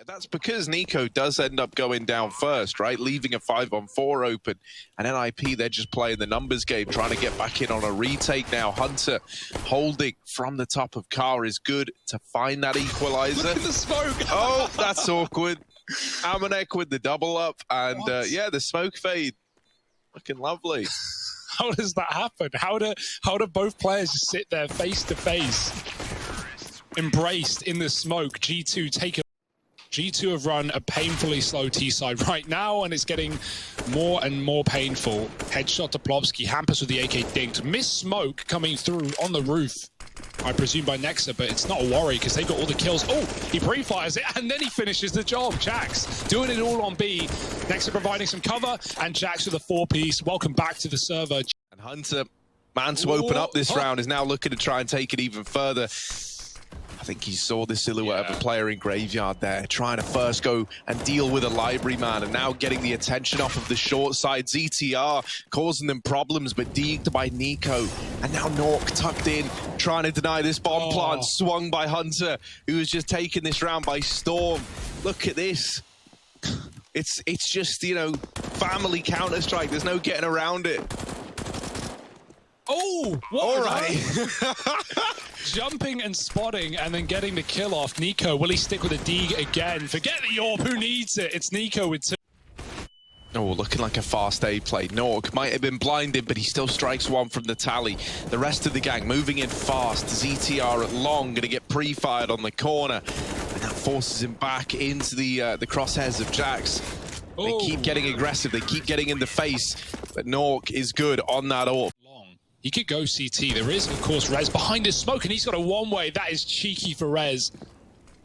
That's because Nico does end up going down first, right? Leaving a 5-on-4 open. And NIP, they're just playing the numbers game, trying to get back in on a retake now. Hunter holding from the top of car is good to find that equalizer. Look at the smoke. Oh, that's awkward. Amanek with the double up. And yeah, the smoke fade. Looking lovely. How does that happen? How do both players just sit there face to face, embraced in the smoke? G2 take a G2 have run a painfully slow T-side right now, and it's getting more and more painful. Headshot to Plopsky, Hampus with the AK dinked. Miss smoke coming through on the roof, I presume by Nexa, but it's not a worry because they got all the kills. Oh, he pre-fires it, and then he finishes the job. Jax doing it all on B. Nexa providing some cover, and Jax with a 4-piece. Welcome back to the server. And Hunter, man to open up this round, is now looking to try and take it even further. I think he saw the silhouette of a player in Graveyard there, trying to first go and deal with a library man, and now getting the attention off of the short side. ZTR causing them problems, but deeked by Nico. And now Nuke tucked in, trying to deny this bomb plant, swung by Hunter, who was just taking this round by storm. Look at this. It's just, you know, family Counter-Strike. There's no getting around it. Oh, all right. Jumping and spotting and then getting the kill off. Nico, will he stick with a Deeg again? Forget the AWP, who needs it? It's Nico with 2. Oh, looking like a fast A play. Nuke might have been blinded, but he still strikes one from the tally. The rest of the gang moving in fast. ZTR at long, gonna get pre-fired on the corner. And that forces him back into the crosshairs of Jax. They keep getting aggressive, they keep getting in the face, but Nuke is good on that AWP. He could go CT. There is, of course, Rez behind his smoke, and he's got a one-way. That is cheeky for Rez.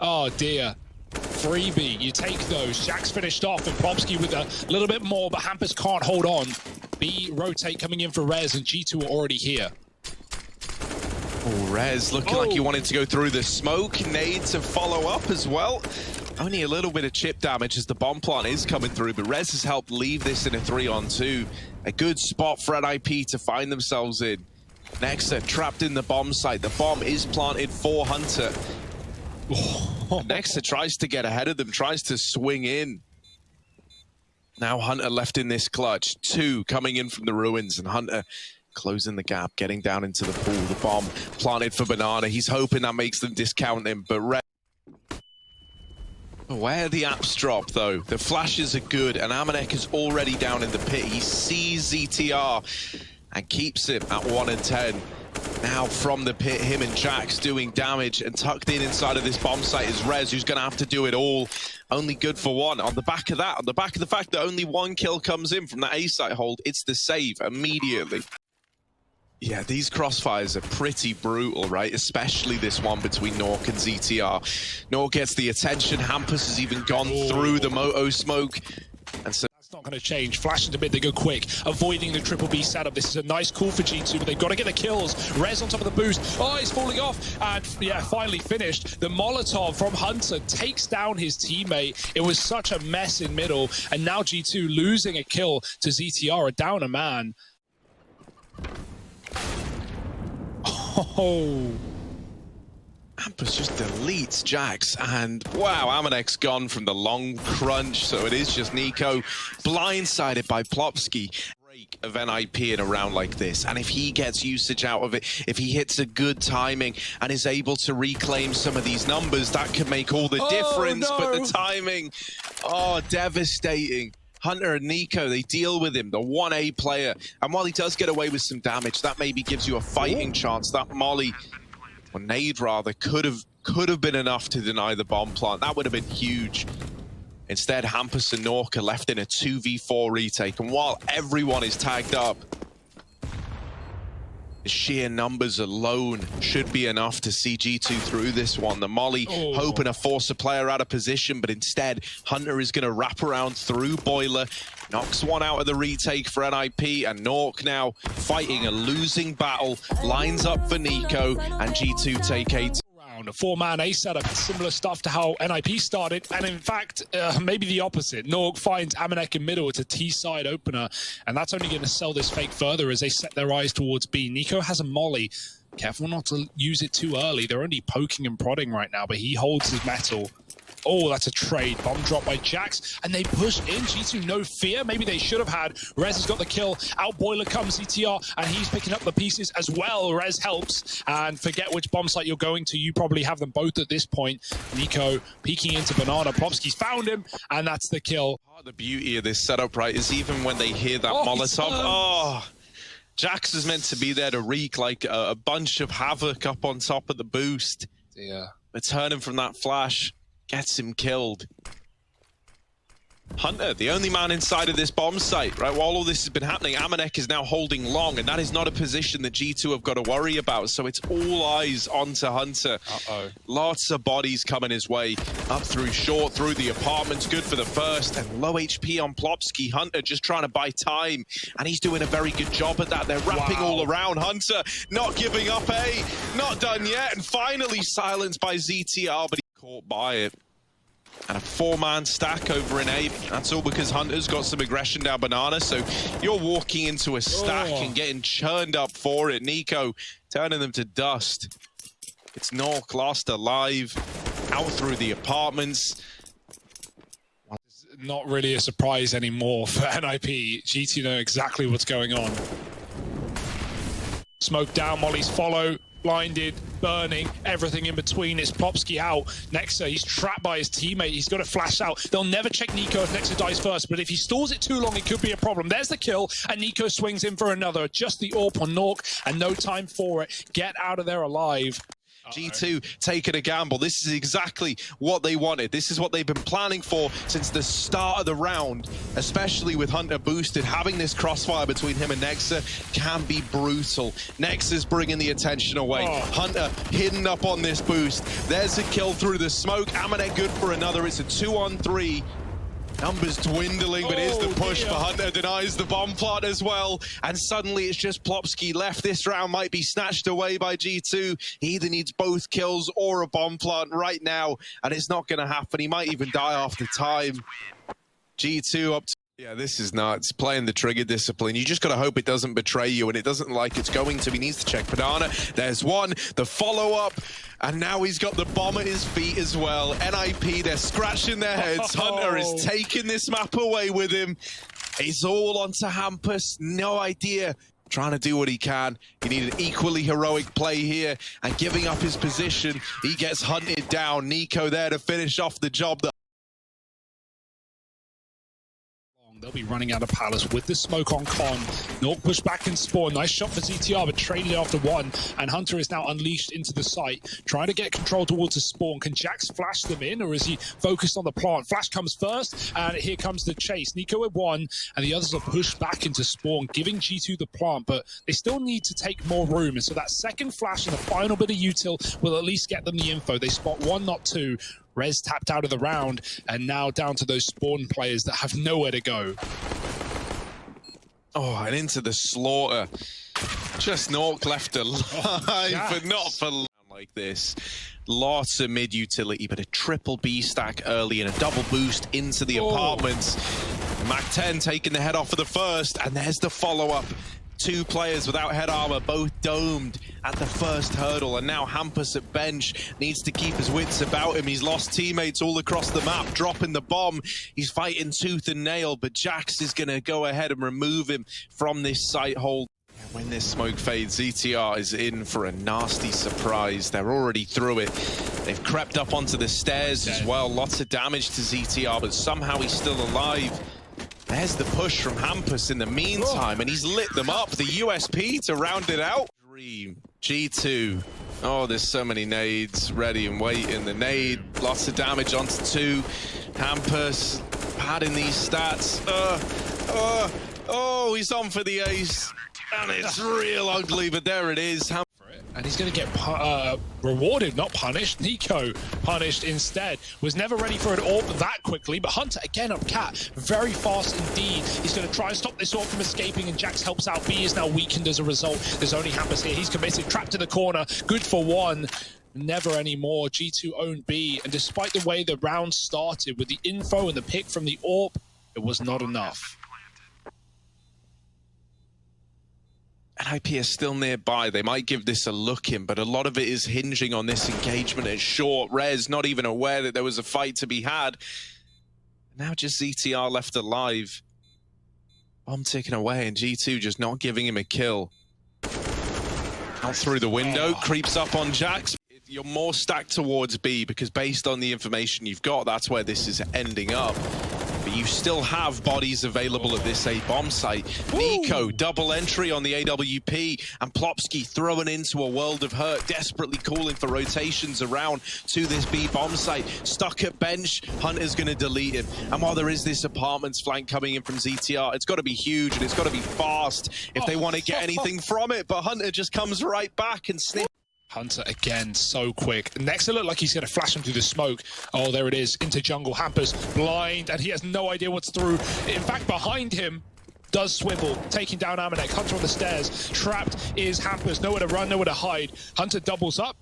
Oh, dear. Freebie, you take those. Jax finished off, and Plopsky with a little bit more, but Hampus can't hold on. B rotate coming in for Rez, and G2 are already here. Oh, Rez looking like he wanted to go through the smoke. Nade to follow up as well. Only a little bit of chip damage as the bomb plant is coming through, but Rez has helped leave this in a 3-on-2. A good spot for NIP to find themselves in. Nexa trapped in the bomb site. The bomb is planted for Hunter. Nexa tries to get ahead of them, tries to swing in. Now Hunter left in this clutch. 2 coming in from the ruins, and Hunter closing the gap, getting down into the pool. The bomb planted for Banana. He's hoping that makes them discount him, but Rez. Where the apps drop, though, the flashes are good, and Amanek is already down in the pit. He sees ZTR and keeps him at 1 and 10. Now from the pit, him and Jax doing damage, and tucked in inside of this bomb site is Rez, who's going to have to do it all. Only good for 1. On the back of that, on the back of the fact that only 1 kill comes in from that A site hold, it's the save immediately. Yeah, these crossfires are pretty brutal, right? Especially this one between Nuke and ZTR. Nuke gets the attention. Hampus has even gone through the Moto smoke. And so that's not going to change. Flash into mid, they go quick, avoiding the triple B setup. This is a nice call for G2, but they've got to get the kills. Rez on top of the boost. Oh, he's falling off. And yeah, finally finished. The Molotov from Hunter takes down his teammate. It was such a mess in middle. And now G2 losing a kill to ZTR, a down a man. Oh, Hampus just deletes Jax, and wow, Amanek's gone from the long crunch, so it is just Nico, blindsided by Plopsky. Break of NIP in a round like this, and if he gets usage out of it, if he hits a good timing and is able to reclaim some of these numbers, that could make all the difference. But the timing, devastating. Hunter and Nico, they deal with him, the 1A player. And while he does get away with some damage, that maybe gives you a fighting chance. That molly, or nade rather, could have been enough to deny the bomb plant. That would have been huge. Instead, Hampus and Nuke are left in a 2v4 retake. And while everyone is tagged up, the sheer numbers alone should be enough to see G2 through this one. The molly hoping to force a player out of position, but instead Hunter is going to wrap around through Boiler, knocks one out of the retake for NIP, and Nuke now fighting a losing battle, lines up for Nico, and G2 take 8. A 4-man A setup, similar stuff to how NIP started, and in fact, maybe the opposite. Nuke finds Amanek in middle. It's a T-side opener, and that's only going to sell this fake further as they set their eyes towards B. Nico has a molly. Careful not to use it too early. They're only poking and prodding right now, but he holds his metal. Oh, that's a trade. Bomb drop by Jax, and they push in. G2, no fear. Maybe they should have had. Rez has got the kill. Out boiler comes ETR, and he's picking up the pieces as well. Rez helps, and forget which bomb site you're going to. You probably have them both at this point. Nico peeking into Banana. Plopsky's found him, and that's the kill. Part of the beauty of this setup, right, is even when they hear that Molotov, Jax is meant to be there to wreak like a bunch of havoc up on top of the boost. Yeah. But turning from that flash gets him killed. Hunter, the only man inside of this bomb site, right? While all this has been happening, Amanek is now holding long, and that is not a position that G2 have got to worry about. So it's all eyes onto Hunter. Lots of bodies coming his way. Up through short, through the apartments. Good for the first, and low HP on Plopsky. Hunter just trying to buy time, and he's doing a very good job at that. They're wrapping all around. Hunter not giving up, not done yet, and finally silenced by ZTR, but he's caught by it. And a 4-man stack over in A. That's all because Hunter's got some aggression down Banana. So you're walking into a stack and getting churned up for it. Nico turning them to dust. It's Nork lost alive. Out through the apartments. It's not really a surprise anymore for NIP. GT know exactly what's going on. Smoke down, Molly's follow. Blinded, burning, everything in between. It's Plopsky out. Nexa, he's trapped by his teammate. He's got to flash out. They'll never check Nico if Nexa dies first, but if he stalls it too long, it could be a problem. There's the kill, and Nico swings in for another. Just the AWP on Nork, and no time for it. Get out of there alive. G2 taking a gamble. This is exactly what they wanted. This is what they've been planning for since the start of the round, especially with Hunter boosted. Having this crossfire between him and Nexa can be brutal. Nexa's bringing the attention away. Hunter hidden up on this boost. There's a kill through the smoke. Amanek good for another. It's a 2-on-3. Numbers dwindling, but here's the push for Hunter. Denies the bomb plot as well. And suddenly it's just Plopsky left. This round might be snatched away by G2. He either needs both kills or a bomb plant right now. And it's not going to happen. He might even die after time. G2 up to... Yeah, this is nuts. Playing the trigger discipline. You just got to hope it doesn't betray you, and it doesn't like it's going to. He needs to check Banana. There's one. The follow-up. And now he's got the bomb at his feet as well. NIP, they're scratching their heads. Hunter is taking this map away with him. He's all onto Hampus. No idea. Trying to do what he can. He needed an equally heroic play here. And giving up his position, he gets hunted down. Nico there to finish off the job. They'll be running out of Palace with the smoke on Con. Nork pushed back and spawn. Nice shot for ZTR, but traded after one. And Hunter is now unleashed into the site, trying to get control towards the spawn. Can Jax flash them in, or is he focused on the plant? Flash comes first, and here comes the chase. Nico with one, and the others are pushed back into spawn, giving G2 the plant, but they still need to take more room. And so that second flash and the final bit of util will at least get them the info. They spot one, not two. Rez tapped out of the round, and now down to those spawn players that have nowhere to go. Oh, and into the slaughter. Just Nork left alive, but not for long like this. Lots of mid-utility, but a triple B stack early and a double boost into the apartments. Mac-10 taking the head off for the first, and there's the follow-up. Two players without head armor, both domed at the first hurdle, and now Hampus at bench needs to keep his wits about him. He's lost teammates all across the map, dropping the bomb. He's fighting tooth and nail, but Jax is going to go ahead and remove him from this site hold. When this smoke fades, ZTR is in for a nasty surprise. They're already through it. They've crept up onto the stairs as well. Lots of damage to ZTR, but somehow he's still alive. There's the push from Hampus in the meantime, and he's lit them up. The USP to round it out. G2. Oh, there's so many nades ready and waiting. The nade, lots of damage onto two. Hampus padding these stats. Oh, he's on for the ace. And it's real ugly, but there it is. And he's going to get rewarded, not punished. Nico punished instead. Was never ready for an AWP that quickly, but Hunter again up cat, very fast indeed. He's going to try and stop this AWP from escaping, and Jax helps out. B is now weakened as a result. There's only Hampus here. He's committed, trapped in the corner. Good for one. Never anymore. G2 own B, and despite the way the round started with the info and the pick from the AWP, it was not enough. NIP is still nearby. They might give this a look in, but a lot of it is hinging on this engagement at short. Rez not even aware that there was a fight to be had. Now just ZTR left alive. Bomb ticking away, and G2 just not giving him a kill. Out through the window, creeps up on Jax. You're more stacked towards B, because based on the information you've got, that's where this is ending up. But you still have bodies available at this A bomb site. Nico, double entry on the AWP, and Plopsky throwing into a world of hurt, desperately calling for rotations around to this B bomb site. Stuck at bench, Hunter's going to delete him. And while there is this apartments flank coming in from ZTR, it's got to be huge and it's got to be fast if they want to get anything from it. But Hunter just comes right back and sniffs. Hunter again, so quick. Next, it looked like he's going to flash him through the smoke. Oh, there it is, into jungle. Hampers blind, and he has no idea what's through. In fact, behind him does swivel, taking down Amanek. Hunter on the stairs. Trapped is Hampers. Nowhere to run, nowhere to hide. Hunter doubles up,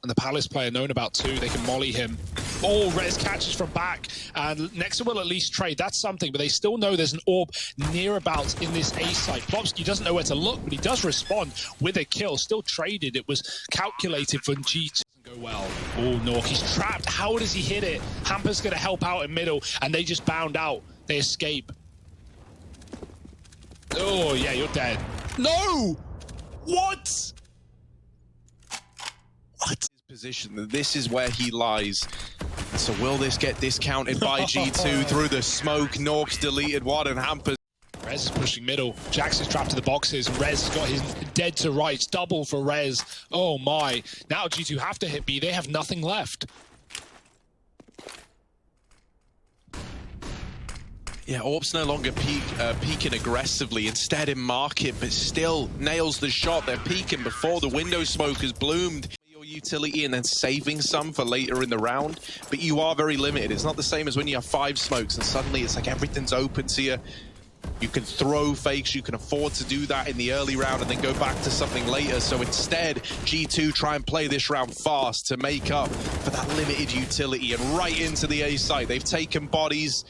and the Palace player known about too. They can molly him. Oh, Rez catches from back, and Nexa will at least trade. That's something, but they still know there's an orb nearabouts in this A site. Plopsky doesn't know where to look, but he does respond with a kill. Still traded. It was calculated for G2. Doesn't go well. Oh, Nork, he's trapped. How does he hit it? Hamper's going to help out in middle, and they just bound out. They escape. Oh, yeah, you're dead. No! What? What? Position that this is where he lies. So will this get discounted by G2 through the smoke? Nork's deleted one, and Hampers. Rez is pushing middle. Jax is trapped to the boxes. Rez has got his dead to rights. Double for Rez. Oh my. Now G2 have to hit B. They have nothing left. Yeah, Orb's no longer peeking aggressively, instead in market, but still nails the shot. They're peeking before the window smoke has bloomed. Your utility and then saving some for later in the round, but you are very limited. It's not the same as when you have 5 smokes and suddenly it's like everything's open to you. You can throw fakes, you can afford to do that in the early round and then go back to something later. So instead, G2 try and play this round fast to make up for that limited utility, and right into the A site. They've taken bodies,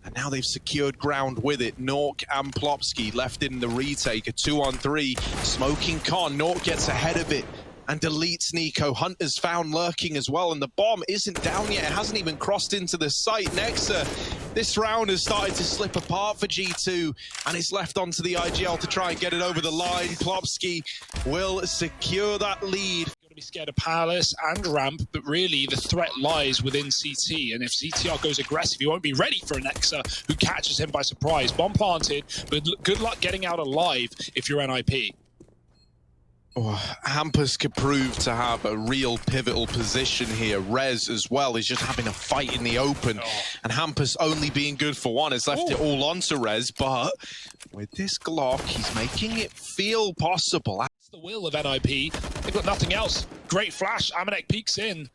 and now they've secured ground with it. Nork and Plopsky left in the retake, a 2-on-3. Smoking Con, Nork gets ahead of it and deletes Nico. Hunter's found lurking as well, and the bomb isn't down yet. It hasn't even crossed into the site. Nexa, this round has started to slip apart for G2, and it's left onto the IGL to try and get it over the line. Plopsky will secure that lead. Be scared of Palace and Ramp, but really the threat lies within CT, and if ZTR goes aggressive, he won't be ready for an Nexa who catches him by surprise. Bomb planted, but good luck getting out alive if you're NIP. Oh, Hampus could prove to have a real pivotal position here. Rez as well is just having a fight in the open, and Hampus only being good for one has left it all onto Rez, but with this Glock, he's making it feel possible. That's the will of NIP. They've got nothing else. Great flash. Amanek peeks in.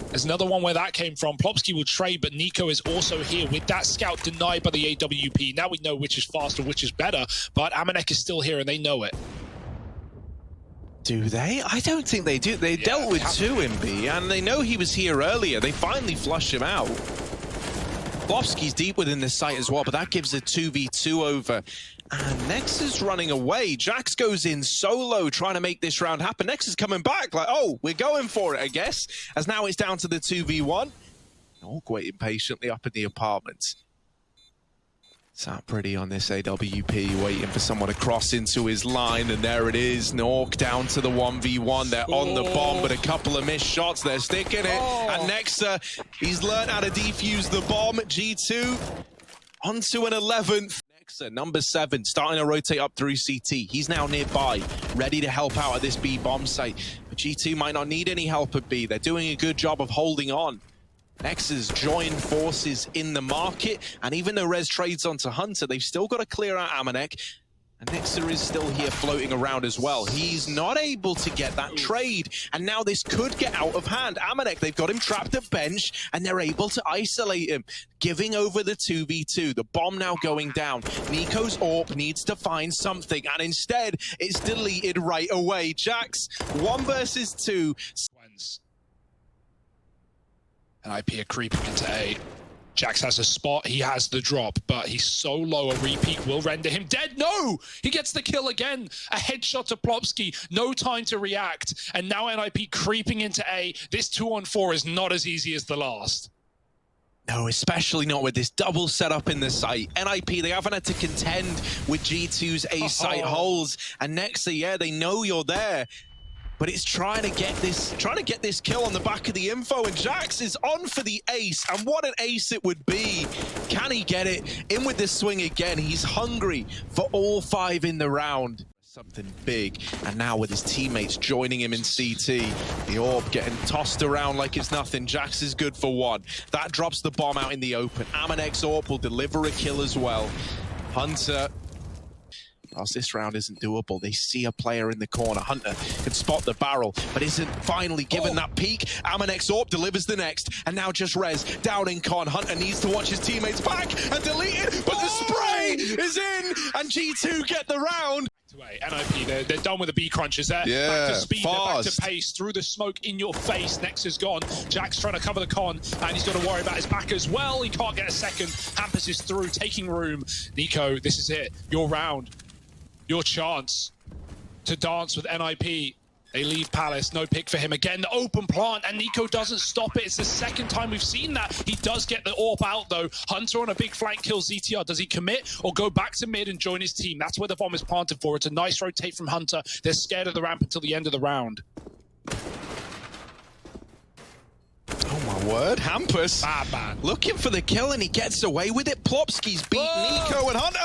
There's another one where that came from. Plopsky will trade, but Nico is also here with that scout denied by the AWP. Now we know which is faster, which is better, but Amanek is still here and they know it. Do they? I don't think they do. They dealt with 2 in B, and they know he was here earlier. They finally flushed him out. Plopsky's deep within this site as well, but that gives a 2v2 over. And Nexa's running away. Jax goes in solo, trying to make this round happen. Nexa's coming back, like, oh, we're going for it, I guess. As now it's down to the 2v1. Nork waiting patiently up in the apartments. Sat pretty on this AWP, waiting for someone to cross into his line, and there it is. Nork down to the 1v1. They're on the bomb, but a couple of missed shots. They're sticking it. And Nexa, he's learned how to defuse the bomb. G2 onto an 11th. Nexa, number 7, starting to rotate up through CT. He's now nearby, ready to help out at this B bomb site. But G2 might not need any help at B. They're doing a good job of holding on. Nexa's joined forces in the market, and even though Rez trades onto Hunter, they've still got to clear out Amanek, and Nexa is still here floating around as well. He's not able to get that trade, and now this could get out of hand. Amanek, they've got him trapped at bench, and they're able to isolate him, giving over the 2v2. The bomb now going down. Nico's AWP needs to find something, and instead, it's deleted right away. Jax, 1 versus 2. NIP are creeping into A. Jax has a spot, he has the drop, but he's so low, a repeat will render him dead. No! He gets the kill again. A headshot to Plopsky, no time to react. And now NIP creeping into A. This 2-on-4 is not as easy as the last. No, especially not with this double setup in the site. NIP, they haven't had to contend with G2's A site holes. And Nexa, yeah, they know you're there. But it's trying to get this kill on the back of the info, and Jax is on for the ace, and what an ace it would be. Can he get it? In with this swing again. He's hungry for all 5 in the round. Something big, and now with his teammates joining him in CT, the orb getting tossed around like it's nothing. Jax is good for 1. That drops the bomb out in the open. Amanex orb will deliver a kill as well. Hunter, whilst this round isn't doable, they see a player in the corner. Hunter can spot the barrel, but isn't finally given that peek. Amanex Orb delivers the next, and now just Rez down in con. Hunter needs to watch his teammates back and delete it, but the spray is in, and G2 get the round. NIP, they're done with the B crunches there. Yeah, back to speed, fast. back to pace, through the smoke in your face. Next is gone. Jax trying to cover the con, and he's got to worry about his back as well. He can't get a second. Hampus is through, taking room. Nico, this is it. Your round. Your chance to dance with NIP. They leave Palace, no pick for him again. The open plant, and Nico doesn't stop it. It's the second time we've seen that. He does get the AWP out, though. Hunter on a big flank kills ZTR. Does he commit or go back to mid and join his team? That's where the bomb is planted for. It's a nice rotate from Hunter. They're scared of the ramp until the end of the round. Oh my word, Hampus Bad man. looking for the kill, and he gets away with it. Plopsky's beat Nico, and Hunter,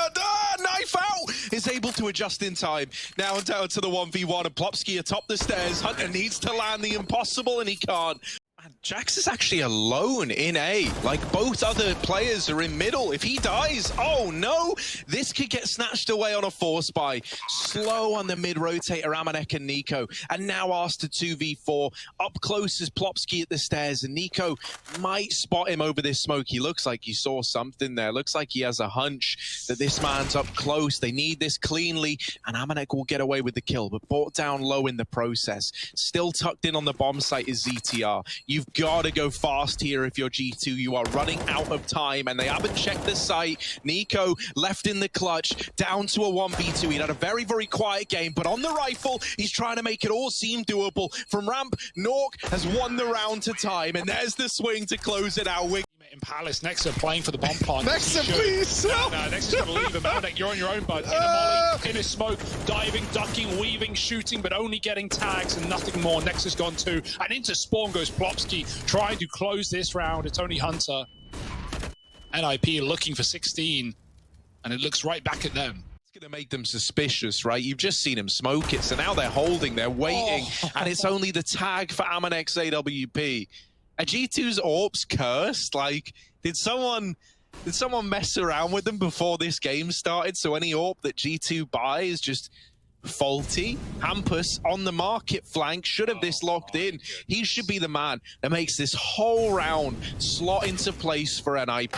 knife out, is able to adjust in time. Now down to the 1v1, and Plopsky atop the stairs. Hunter needs to land the impossible, and he can't. And Jax is actually alone in A. Like, both other players are in middle. If he dies, oh no, this could get snatched away on a force buy. Slow on the mid-rotator, Amanek and Nico. And now asked to 2v4. Up close is Plopsky at the stairs, and Nico might spot him over this smoke. He looks like he saw something there. Looks like he has a hunch that this man's up close. They need this cleanly, and Amanek will get away with the kill, but brought down low in the process. Still tucked in on the bomb site is ZTR. You've got to go fast here if you're G2. You are running out of time, and they haven't checked the site. Nico left in the clutch, down to a 1v2. He had a very, very quiet game, but on the rifle, he's trying to make it all seem doable. From ramp, Nuke has won the round to time, and there's the swing to close it out. In Palace, Nexa playing for the bomb plant. Nexa, please! No, Nexa's got to leave him. Amanek, you're on your own, bud. In a molly, in a smoke, diving, ducking, weaving, shooting, but only getting tags and nothing more. Nexa's gone too. And into spawn goes Plopsky, trying to close this round. It's only Hunter. NIP looking for 16, and it looks right back at them. It's going to make them suspicious, right? You've just seen him smoke it, so now they're holding, they're waiting, and it's only the tag for Amanex AWP. Are G2's AWPs cursed? Like, did someone mess around with them before this game started? So any AWP that G2 buy is just faulty. Hampus on the market flank should have this locked in. He should be the man that makes this whole round slot into place for NIP.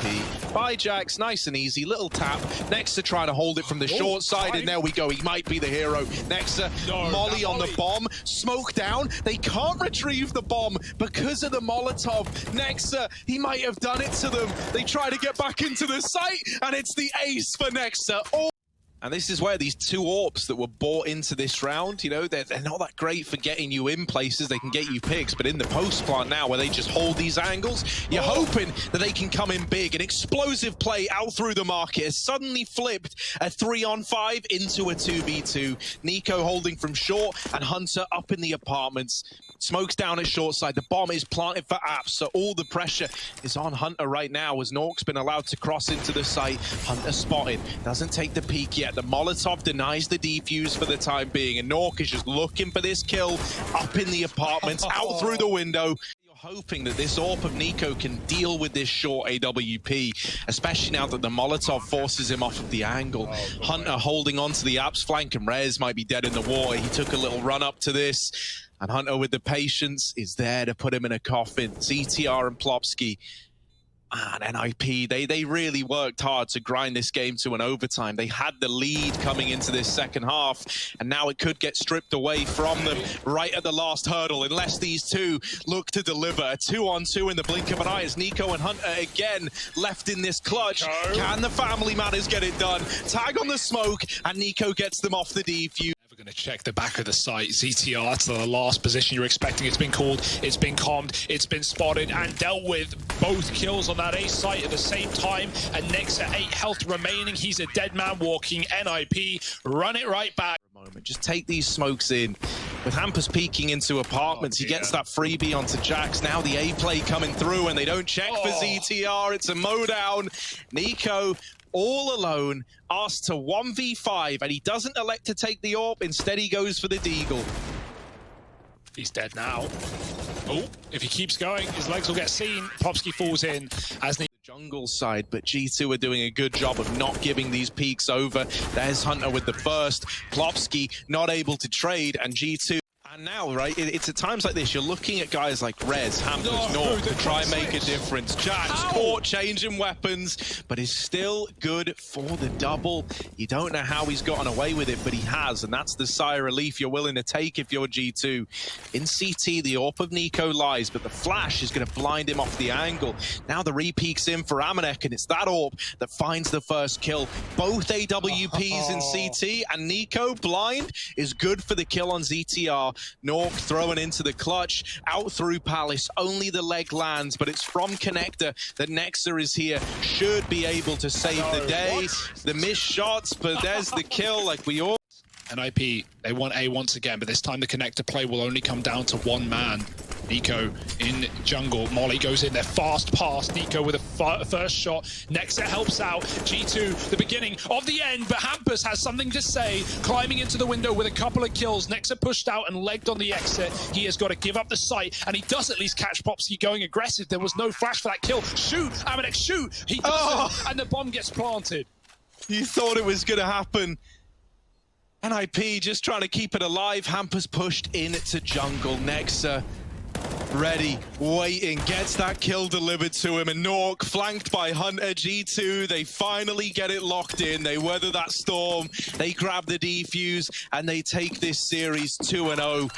By Jax, nice and easy, little tap. Nexa trying to hold it from the short side, and there we go. He might be the hero. Nexa, molly on the bomb, smoke down. They can't retrieve the bomb because of the Molotov. Nexa, he might have done it to them. They try to get back into the site, and it's the ace for Nexa. And this is where these 2 AWPs that were bought into this round, you know, they're not that great for getting you in places. They can get you picks, but in the post plant now, where they just hold these angles, you're hoping that they can come in big. An explosive play out through the market has suddenly flipped a 3-on-5 into a 2v2. Nico holding from short, and Hunter up in the apartments. Smokes down at short side. The bomb is planted for Apps, so all the pressure is on Hunter right now, as Nork's been allowed to cross into the site. Hunter spotted, doesn't take the peek yet. The Molotov denies the defuse for the time being, and Nork is just looking for this kill up in the apartments, out through the window. Hoping that this AWP of Nico can deal with this short AWP, especially now that the Molotov forces him off of the angle. Hunter holding on to the Apps flank, and Rez might be dead in the water. He took a little run up to this, and Hunter with the patience is there to put him in a coffin. ZTR and Plopsky And NIP, they really worked hard to grind this game to an overtime. They had the lead coming into this second half, and now it could get stripped away from them right at the last hurdle, unless these two look to deliver. A 2-on-2 in the blink of an eye as Nico and Hunter again left in this clutch. Can the family matters get it done? Tag on the smoke, and Nico gets them off the defuse. Going to check the back of the site. ZTR to the last position you're expecting. It's been called, it's been calmed, it's been spotted and dealt with. Both kills on that A site at the same time, and Nexa 8 health remaining. He's a dead man walking. NIP run it right back. Just take these smokes in. With Hampus peeking into apartments, he gets that freebie onto Jax. Now the A play coming through, and they don't check for ZTR. It's a mowdown. Nico all alone, asked to 1v5, and he doesn't elect to take the AWP. Instead, he goes for the Deagle. He's dead now. Oh, if he keeps going, his legs will get seen. Plopsky falls in as the jungle side, but G2 are doing a good job of not giving these peaks over. There's Hunter with the first. Plopsky not able to trade, and G2. And now, right, it's at times like this, you're looking at guys like Rez, Hampus, North to try and make a difference. Jax caught changing weapons, but is still good for the double. You don't know how he's gotten away with it, but he has, and that's the sigh of relief you're willing to take if you're G2. In CT, the AWP of Nico lies, but the flash is going to blind him off the angle. Now the re-peeks in for Amanek, and it's that AWP that finds the first kill. Both AWPs in CT, and Nico, blind, is good for the kill on ZTR. Nork throwing into the clutch, out through Palace, only the leg lands, but it's from Connector that Nexa is here, should be able to save the day. The missed shots, but there's the kill like we all... NIP, they want A once again, but this time the Connector play will only come down to one man. Nico in jungle. Molly goes in there, fast pass. Nico with a first shot. Nexa helps out. G2, the beginning of the end, but Hampus has something to say. Climbing into the window with a couple of kills. Nexa pushed out and legged on the exit. He has got to give up the site, and he does at least catch Popsky going aggressive. There was no flash for that kill. Shoot, Amanek, shoot! He doesn't, and the bomb gets planted. You thought it was going to happen. NIP just trying to keep it alive. Hampus pushed into jungle. Nexa ready, waiting, gets that kill delivered to him, and Nork flanked by Hunter. G2, they finally get it locked in. They weather that storm, they grab the defuse, and they take this series 2-0.